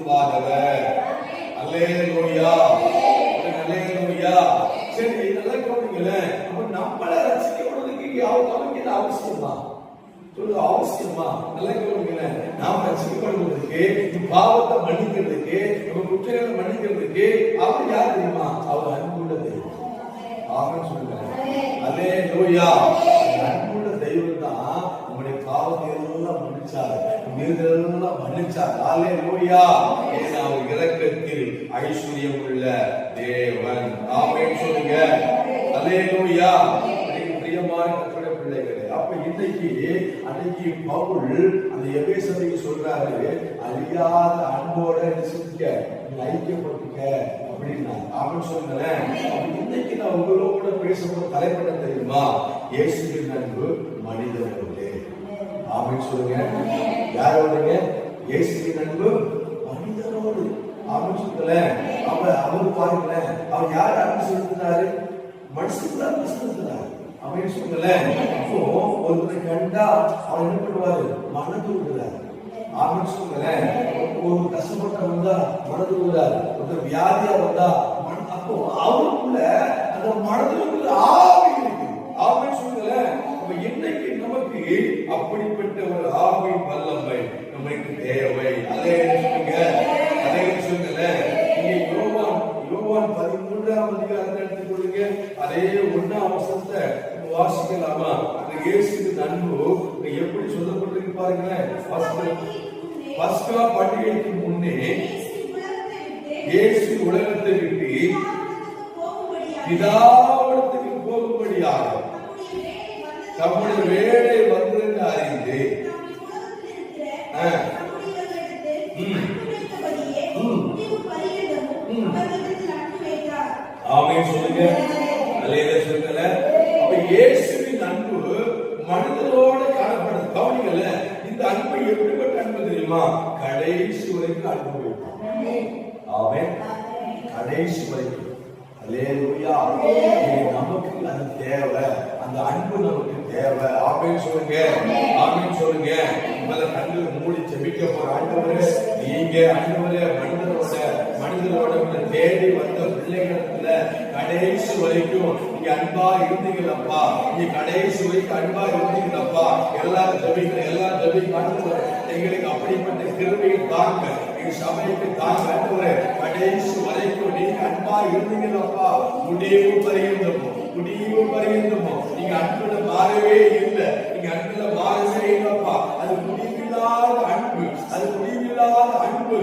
கொடுக்காதவர். அல்லேலூயா, அல்லேலூயா. சரி, இதெல்லாம் கவனிங்களேன். அப்ப நம்மள ரட்சிக்கப்படுறதுக்கு நமக்கு என்ன அவசியமா சொல்லுங்க? அவசியமா? நல்லா கவனிங்களேன். நாம் ரட்சிக்கப்படுவதற்கு, பாவத்தை மன்னிக்கிறதுக்கு, நம்ம குற்றங்களை மன்னிக்கிறதுக்கு அவர் யார் தெரியுமா? அவர் அன்புள்ள தெய்வம். ஆமென் சொல்லுங்க. அல்லேலூயா. அன்புள்ள தெய்வம் தான் நம்முடைய பாவத்தை எல்லாம் மன்னிச்சார், மீறுதலெல்லாம் மன்னிச்சார். அல்லேலூயா. ஏன்னா அவர் இரக்கத்தில் ஐஸ்வர்யம் உள்ள தேவன். ஆமென் சொல்லுங்க. அல்லேலூயா. பிரியமான கர்த்தருடைய பிள்ளைகளே, அப்ப அன்னைக்கு பவுல் அந்த எபேசருக்கு சொல்றாரு, அழியாத அன்போட ஐக்கியப்பட்டுக்க அப்படின்னா. ஆமென் சொல்லுங்களேன். இன்னைக்கு நான் உங்களோட பேசும்போது தலைப்பட்ட தெரியுமா? இயேசுவின் அன்பு மனிதனோடு. ஆமென் சொல்லுங்க. யாரோடுங்க? இயேசுவின் அன்பு மனிதனோடு. ஆமென் சொல்லுங்களேன். அவர் பாருங்களேன், அவர் யார் அன்பு செலுத்தினாரு? மனுஷன் தான் அன்பு செலுத்தினார். அப்படின்னு சொல்லுங்களேன். அப்போ ஒருத்தரை கண்டா அவர் என்ன பண்ணுவாரு? மனது விடுறாரு. ஆமென் சொல்லுங்களேன். ஒரு கஷ்டப்பட்ட வந்தா மனது விடுறாரு, ஒருத்தர் வியாதியா வந்தா அப்போ அவருக்குள்ள அந்த மனதுல ஆவி இருக்கு. ஆமென் சொல்லுங்களேன். அப்ப இன்னைக்கு நமக்கு அப்படிப்பட்ட ஒரு ஆவி வல்லமை நமக்கு தேவை. அதே சொல்லுங்களேன். நீங்க யோவான் 13ஆம் அதிகாரத்தை எடுத்துக்கொள்ளுங்க. அதே 1ஆம் வசனத்தை வாசிக்கலாமா? அந்த இயேசுவின் அன்பு எப்படி சொல்லப்பட்டிருக்கு பாருங்களேன். பஸ்கா பண்டிகைக்கு முன்னே இயேசு உலகத்தை விட்டு பிதாவிடத்துக்கு போகும்படியாக தம்முடைய வேலை வந்திருந்து அறிந்து ஆமென் சொல்லுங்க. அல்லேலூயா சொல்லுங்க. அப்ப இயேசுவின் அன்பு மனிதனோட காணப்படுது. கவனிக்கல, இந்த அன்பு எப்படிப்பட்ட அன்பு தெரியுமா? கடைசி வரைக்கும் அன்பு வைக்கும். ஆமென். கடைசி வரைக்கும். அல்லேலூயா. நமக்கு அது தேவை, அந்த அன்பு நமக்கு தேவை. ஆமென் சொல்லுங்க. ஆமென் சொல்லுங்க. முதல்ல கண்களை மூடி ஜெபிக்க போற ஆண்டவரே, நீங்க ஆண்டவரே மனிதனோட தேடி வந்த பிள்ளைகள கடைசி வரைக்கும் நீங்க அன்பா இருந்தீங்களப்பா. நீங்க கடைசி வரைக்கும் அன்பா இருந்தீங்களப்பா. எல்லாரும் ஜெபிக்க எங்களுக்கு அப்படிப்பட்ட கிருபையை தாங்க, எங்க சபைக்கு தாங்க ஆண்டவரே. கடைசி வரைக்கும் நீங்க அன்பா இருந்தீங்களப்பா. முடிவு பரியந்தமோ நீங்க அன்புல மாறவே இல்லை. நீங்க அன்புல மாறவே இல்லப்பா. அது முடிவில்லாத அன்பு, அது முடிவில்லாத அன்பு.